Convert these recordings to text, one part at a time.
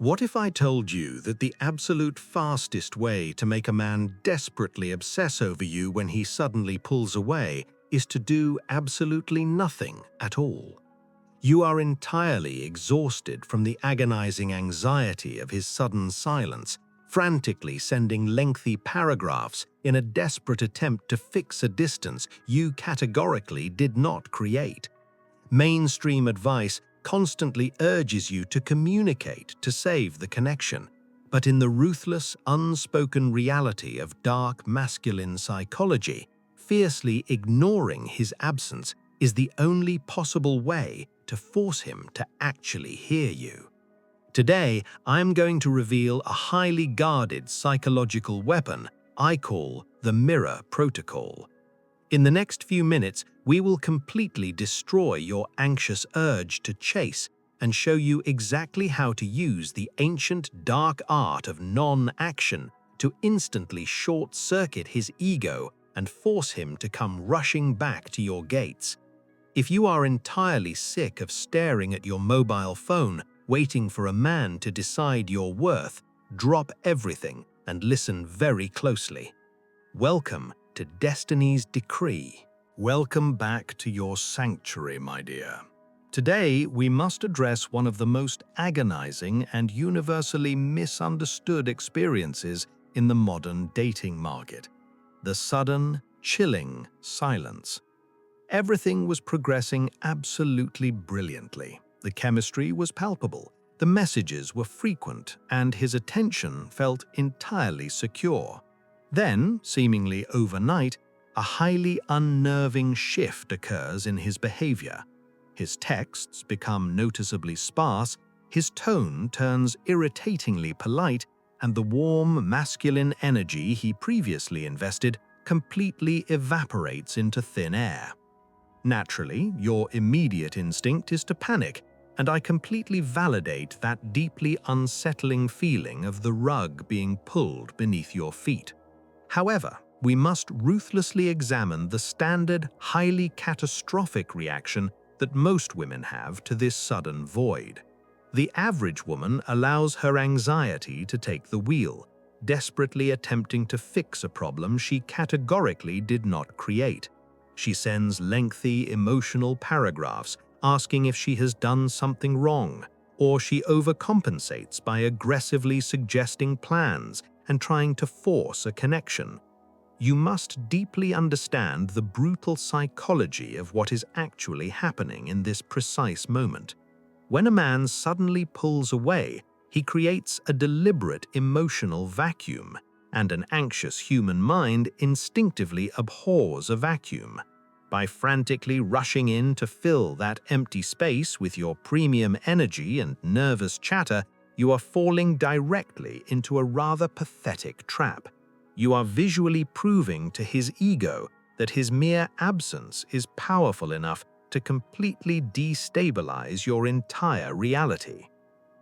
What if I told you that the absolute fastest way to make a man desperately obsess over you when he suddenly pulls away is to do absolutely nothing at all? You are entirely exhausted from the agonizing anxiety of his sudden silence, frantically sending lengthy paragraphs in a desperate attempt to fix a distance you categorically did not create. Mainstream advice constantly urges you to communicate to save the connection, but in the ruthless, unspoken reality of dark masculine psychology, fiercely ignoring his absence is the only possible way to force him to actually hear you. Today, I'm going to reveal a highly guarded psychological weapon I call the Mirror Protocol. In the next few minutes, we will completely destroy your anxious urge to chase and show you exactly how to use the ancient dark art of non-action to instantly short-circuit his ego and force him to come rushing back to your gates. If you are entirely sick of staring at your mobile phone, waiting for a man to decide your worth, drop everything and listen very closely. Welcome to Destiny's Decree. Welcome back to your sanctuary, my dear. Today, we must address one of the most agonizing and universally misunderstood experiences in the modern dating market: the sudden, chilling silence. Everything was progressing absolutely brilliantly. The chemistry was palpable, the messages were frequent, and his attention felt entirely secure. Then, seemingly overnight, a highly unnerving shift occurs in his behavior. His texts become noticeably sparse, his tone turns irritatingly polite, and the warm, masculine energy he previously invested completely evaporates into thin air. Naturally, your immediate instinct is to panic, and I completely validate that deeply unsettling feeling of the rug being pulled beneath your feet. However, we must ruthlessly examine the standard, highly catastrophic reaction that most women have to this sudden void. The average woman allows her anxiety to take the wheel, desperately attempting to fix a problem she categorically did not create. She sends lengthy, emotional paragraphs asking if she has done something wrong, or she overcompensates by aggressively suggesting plans and trying to force a connection. You must deeply understand the brutal psychology of what is actually happening in this precise moment. When a man suddenly pulls away, he creates a deliberate emotional vacuum, and an anxious human mind instinctively abhors a vacuum. By frantically rushing in to fill that empty space with your premium energy and nervous chatter, you are falling directly into a rather pathetic trap. You are visually proving to his ego that his mere absence is powerful enough to completely destabilize your entire reality.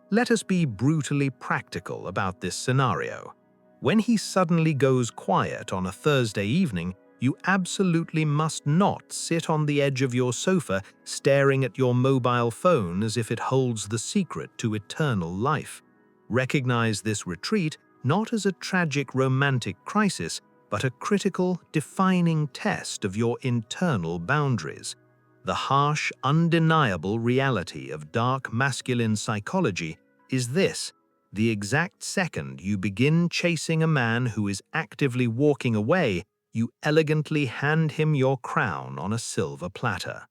Let us be brutally practical about this scenario. When he suddenly goes quiet on a Thursday evening, you absolutely must not sit on the edge of your sofa staring at your mobile phone as if it holds the secret to eternal life. Recognize this retreat not as a tragic romantic crisis, but a critical, defining test of your internal boundaries. The harsh, undeniable reality of dark masculine psychology is this: the exact second you begin chasing a man who is actively walking away, you elegantly hand him your crown on a silver platter.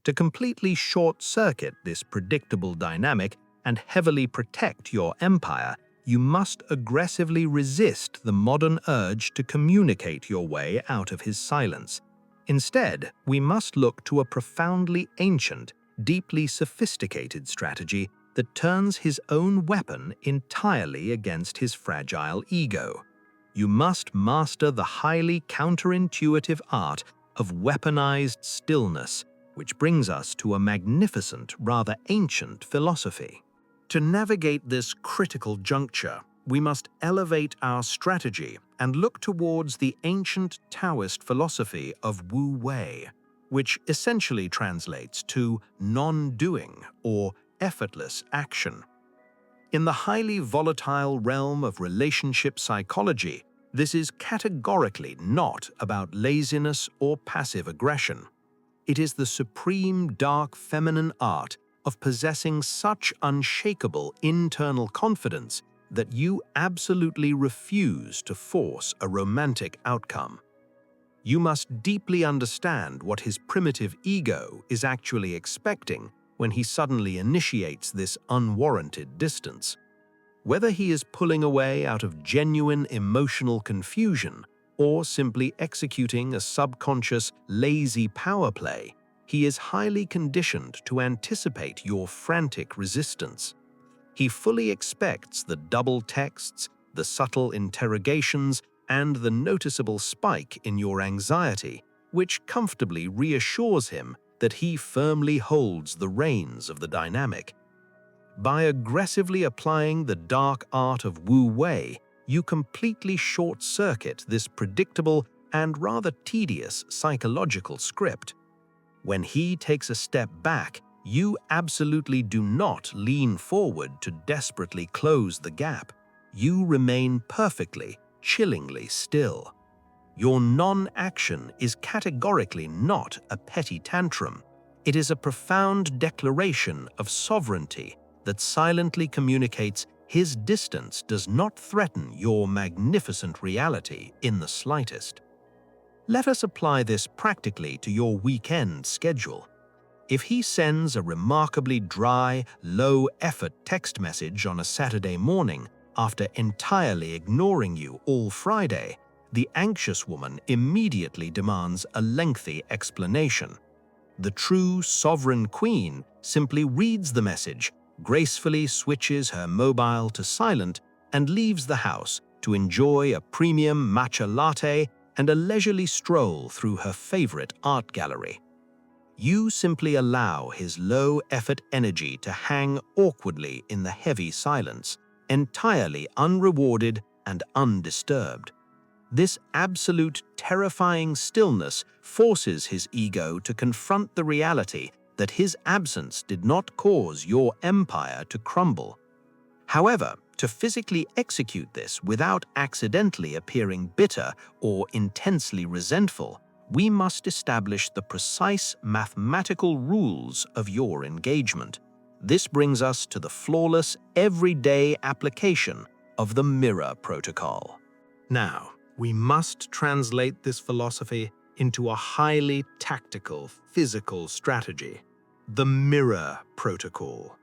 To completely short-circuit this predictable dynamic and heavily protect your empire, you must aggressively resist the modern urge to communicate your way out of his silence. Instead, we must look to a profoundly ancient, deeply sophisticated strategy that turns his own weapon entirely against his fragile ego. You must master the highly counterintuitive art of weaponized stillness, which brings us to a magnificent, rather ancient philosophy. To navigate this critical juncture, we must elevate our strategy and look towards the ancient Taoist philosophy of Wu Wei, which essentially translates to non-doing or effortless action. In the highly volatile realm of relationship psychology, this is categorically not about laziness or passive aggression. It is the supreme dark feminine art of possessing such unshakable internal confidence that you absolutely refuse to force a romantic outcome. You must deeply understand what his primitive ego is actually expecting when he suddenly initiates this unwarranted distance. Whether he is pulling away out of genuine emotional confusion or simply executing a subconscious, lazy power play, he is highly conditioned to anticipate your frantic resistance. He fully expects the double texts, the subtle interrogations, and the noticeable spike in your anxiety, which comfortably reassures him that he firmly holds the reins of the dynamic. By aggressively applying the dark art of Wu Wei, you completely short-circuit this predictable and rather tedious psychological script. When he takes a step back, you absolutely do not lean forward to desperately close the gap. You remain perfectly, chillingly still. Your non-action is categorically not a petty tantrum. It is a profound declaration of sovereignty that silently communicates his distance does not threaten your magnificent reality in the slightest. Let us apply this practically to your weekend schedule. If he sends a remarkably dry, low-effort text message on a Saturday morning after entirely ignoring you all Friday, the anxious woman immediately demands a lengthy explanation. The true sovereign queen simply reads the message, gracefully switches her mobile to silent, and leaves the house to enjoy a premium matcha latte and a leisurely stroll through her favorite art gallery. You simply allow his low-effort energy to hang awkwardly in the heavy silence, entirely unrewarded and undisturbed. This absolute terrifying stillness forces his ego to confront the reality that his absence did not cause your empire to crumble. However, to physically execute this without accidentally appearing bitter or intensely resentful, we must establish the precise mathematical rules of your engagement. This brings us to the flawless, everyday application of the mirror protocol. Now, we must translate this philosophy into a highly tactical, physical strategy, the mirror protocol.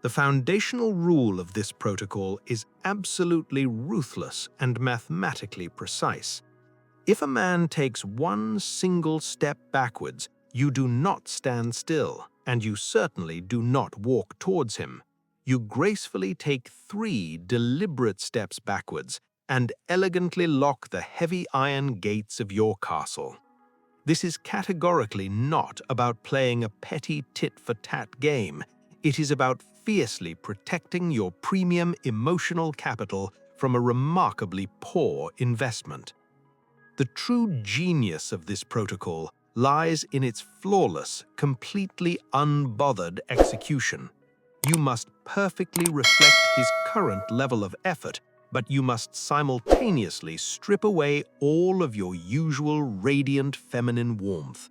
The foundational rule of this protocol is absolutely ruthless and mathematically precise. If a man takes one single step backwards, you do not stand still, and you certainly do not walk towards him. You gracefully take 3 deliberate steps backwards and elegantly lock the heavy iron gates of your castle. This is categorically not about playing a petty tit-for-tat game. It is about fiercely protecting your premium emotional capital from a remarkably poor investment. The true genius of this protocol lies in its flawless, completely unbothered execution. You must perfectly reflect his current level of effort, but you must simultaneously strip away all of your usual radiant feminine warmth.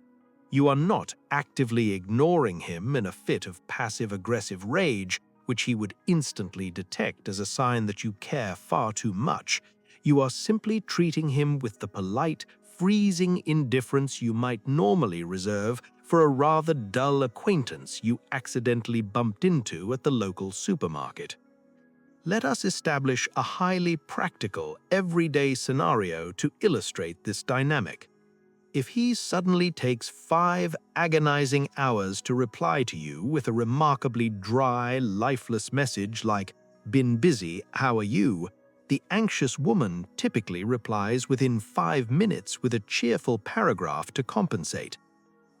You are not actively ignoring him in a fit of passive-aggressive rage, which he would instantly detect as a sign that you care far too much. You are simply treating him with the polite, freezing indifference you might normally reserve for a rather dull acquaintance you accidentally bumped into at the local supermarket. Let us establish a highly practical, everyday scenario to illustrate this dynamic. If he suddenly takes 5 agonizing hours to reply to you with a remarkably dry, lifeless message like, "Been busy, how are you?" the anxious woman typically replies within 5 minutes with a cheerful paragraph to compensate.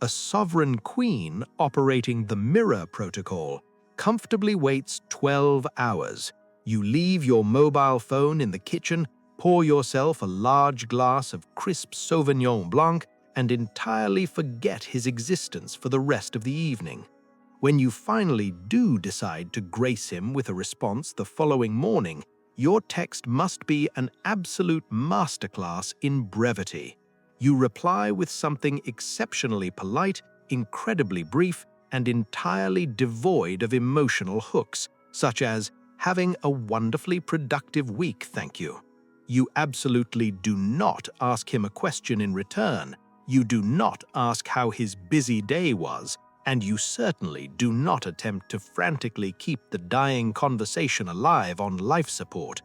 A sovereign queen operating the mirror protocol comfortably waits 12 hours. You leave your mobile phone in the kitchen, pour yourself a large glass of crisp Sauvignon Blanc, and entirely forget his existence for the rest of the evening. When you finally do decide to grace him with a response the following morning, your text must be an absolute masterclass in brevity. You reply with something exceptionally polite, incredibly brief, and entirely devoid of emotional hooks, such as, "Having a wonderfully productive week, thank you." You absolutely do not ask him a question in return. You do not ask how his busy day was, and you certainly do not attempt to frantically keep the dying conversation alive on life support.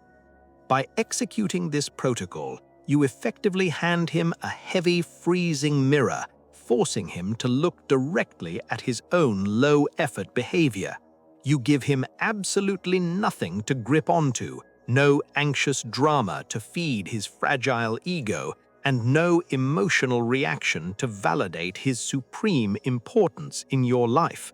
By executing this protocol, you effectively hand him a heavy, freezing mirror, forcing him to look directly at his own low-effort behavior. You give him absolutely nothing to grip onto, no anxious drama to feed his fragile ego, and no emotional reaction to validate his supreme importance in your life.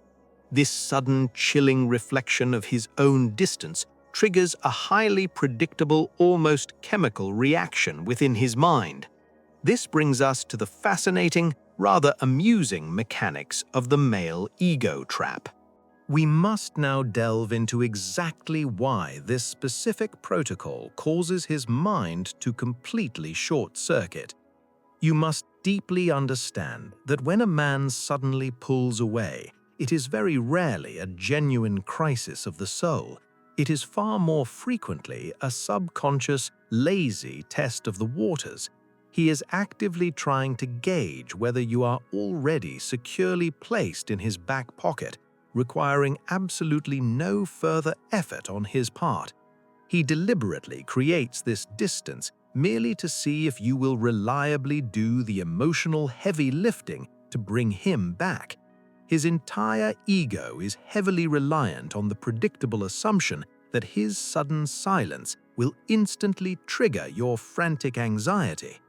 This sudden, chilling reflection of his own distance triggers a highly predictable, almost chemical reaction within his mind. This brings us to the fascinating, rather amusing mechanics of the male ego trap. We must now delve into exactly why this specific protocol causes his mind to completely short-circuit. You must deeply understand that when a man suddenly pulls away, it is very rarely a genuine crisis of the soul. It is far more frequently a subconscious, lazy test of the waters. He is actively trying to gauge whether you are already securely placed in his back pocket, requiring absolutely no further effort on his part. He deliberately creates this distance merely to see if you will reliably do the emotional heavy lifting to bring him back. His entire ego is heavily reliant on the predictable assumption that his sudden silence will instantly trigger your frantic anxiety.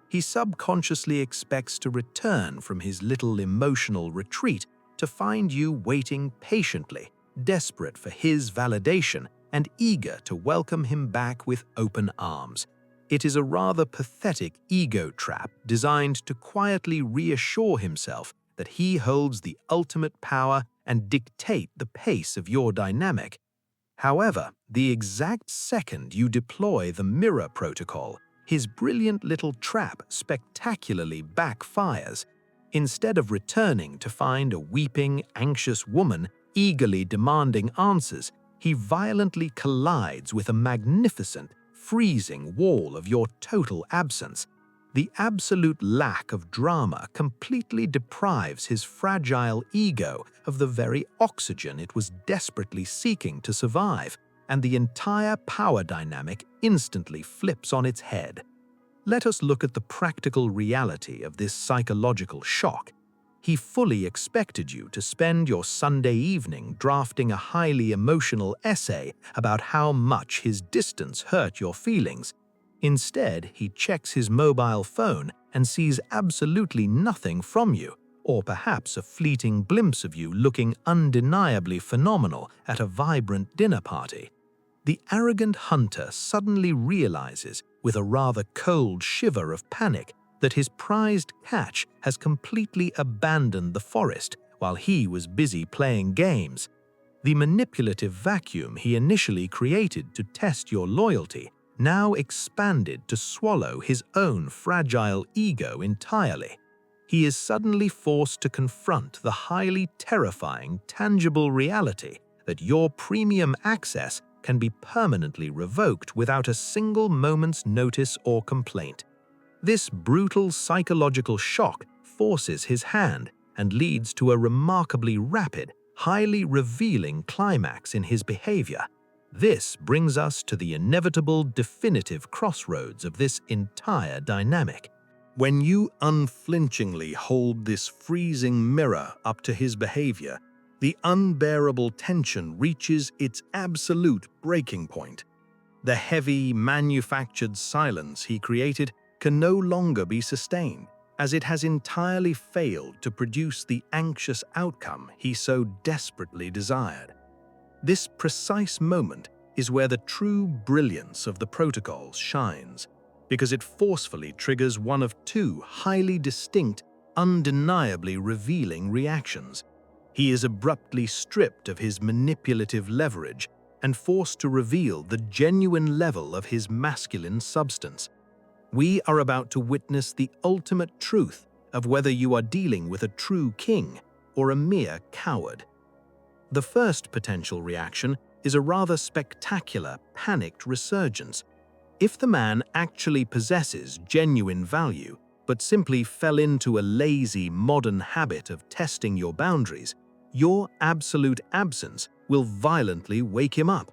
He subconsciously expects to return from his little emotional retreat to find you waiting patiently, desperate for his validation and eager to welcome him back with open arms. It is a rather pathetic ego trap designed to quietly reassure himself that he holds the ultimate power and dictate the pace of your dynamic. However, the exact second you deploy the mirror protocol, his brilliant little trap spectacularly backfires. Instead of returning to find a weeping, anxious woman eagerly demanding answers, he violently collides with a magnificent, freezing wall of your total absence. The absolute lack of drama completely deprives his fragile ego of the very oxygen it was desperately seeking to survive, and the entire power dynamic instantly flips on its head. Let us look at the practical reality of this psychological shock. He fully expected you to spend your Sunday evening drafting a highly emotional essay about how much his distance hurt your feelings. Instead, he checks his mobile phone and sees absolutely nothing from you, or perhaps a fleeting glimpse of you looking undeniably phenomenal at a vibrant dinner party. The arrogant hunter suddenly realizes, with a rather cold shiver of panic, that his prized catch has completely abandoned the forest while he was busy playing games. The manipulative vacuum he initially created to test your loyalty now expanded to swallow his own fragile ego entirely. He is suddenly forced to confront the highly terrifying, tangible reality that your premium access can be permanently revoked without a single moment's notice or complaint. This brutal psychological shock forces his hand and leads to a remarkably rapid, highly revealing climax in his behavior. This brings us to the inevitable definitive crossroads of this entire dynamic. When you unflinchingly hold this freezing mirror up to his behavior, the unbearable tension reaches its absolute breaking point. The heavy, manufactured silence he created can no longer be sustained, as it has entirely failed to produce the anxious outcome he so desperately desired. This precise moment is where the true brilliance of the protocol shines, because it forcefully triggers one of two highly distinct, undeniably revealing reactions. He is abruptly stripped of his manipulative leverage and forced to reveal the genuine level of his masculine substance. We are about to witness the ultimate truth of whether you are dealing with a true king or a mere coward. The first potential reaction is a rather spectacular, panicked resurgence. If the man actually possesses genuine value, but simply fell into a lazy, modern habit of testing your boundaries, your absolute absence will violently wake him up.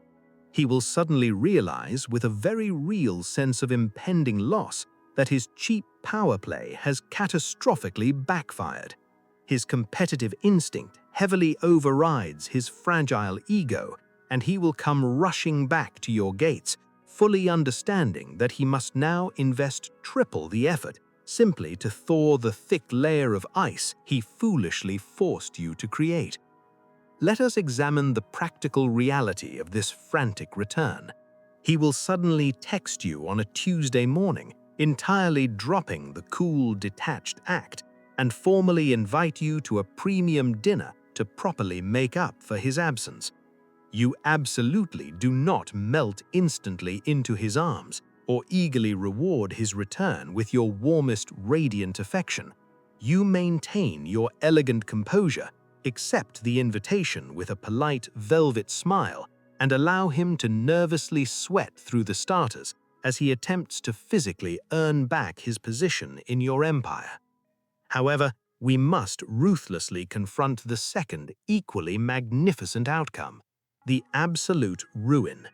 He will suddenly realize, with a very real sense of impending loss, that his cheap power play has catastrophically backfired. His competitive instinct heavily overrides his fragile ego, and he will come rushing back to your gates, fully understanding that he must now invest triple the effort simply to thaw the thick layer of ice he foolishly forced you to create. Let us examine the practical reality of this frantic return. He will suddenly text you on a Tuesday morning, entirely dropping the cool, detached act, and formally invite you to a premium dinner to properly make up for his absence. You absolutely do not melt instantly into his arms or eagerly reward his return with your warmest, radiant affection. You maintain your elegant composure, accept the invitation with a polite, velvet smile, and allow him to nervously sweat through the starters as he attempts to physically earn back his position in your empire. However, we must ruthlessly confront the second, equally magnificent outcome: the absolute ruin.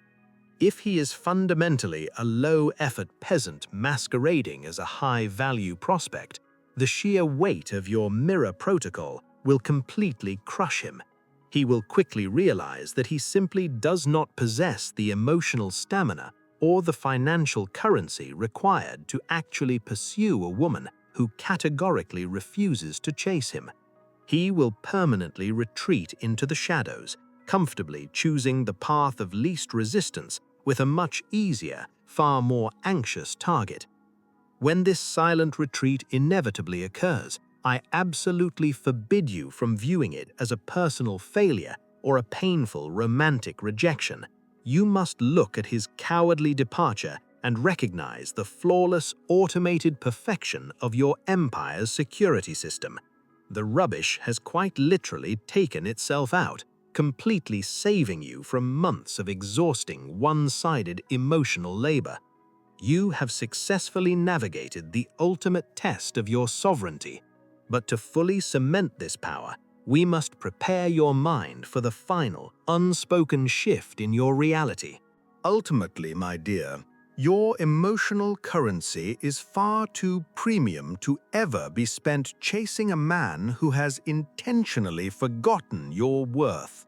If he is fundamentally a low-effort peasant masquerading as a high-value prospect, the sheer weight of your mirror protocol will completely crush him. He will quickly realize that he simply does not possess the emotional stamina or the financial currency required to actually pursue a woman who categorically refuses to chase him. He will permanently retreat into the shadows, comfortably choosing the path of least resistance with a much easier, far more anxious target. When this silent retreat inevitably occurs, I absolutely forbid you from viewing it as a personal failure or a painful romantic rejection. You must look at his cowardly departure and recognize the flawless, automated perfection of your empire's security system. The rubbish has quite literally taken itself out, completely saving you from months of exhausting, one-sided emotional labor. You have successfully navigated the ultimate test of your sovereignty. But to fully cement this power, we must prepare your mind for the final, unspoken shift in your reality. Ultimately, my dear, your emotional currency is far too premium to ever be spent chasing a man who has intentionally forgotten your worth.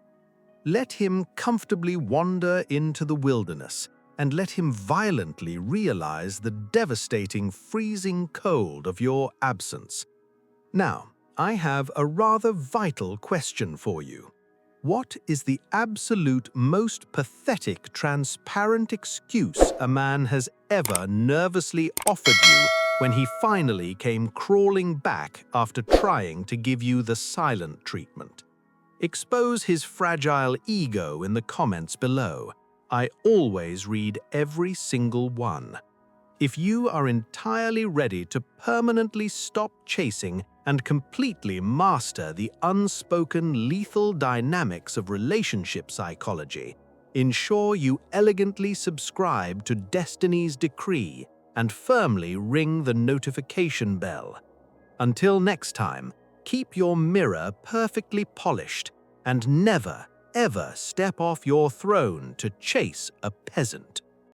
Let him comfortably wander into the wilderness, and let him violently realize the devastating freezing cold of your absence. Now, I have a rather vital question for you. What is the absolute most pathetic, transparent excuse a man has ever nervously offered you when he finally came crawling back after trying to give you the silent treatment? Expose his fragile ego in the comments below. I always read every single one. If you are entirely ready to permanently stop chasing and completely master the unspoken lethal dynamics of relationship psychology, ensure you elegantly subscribe to Destiny's Decree and firmly ring the notification bell. Until next time, keep your mirror perfectly polished and never, ever step off your throne to chase a peasant.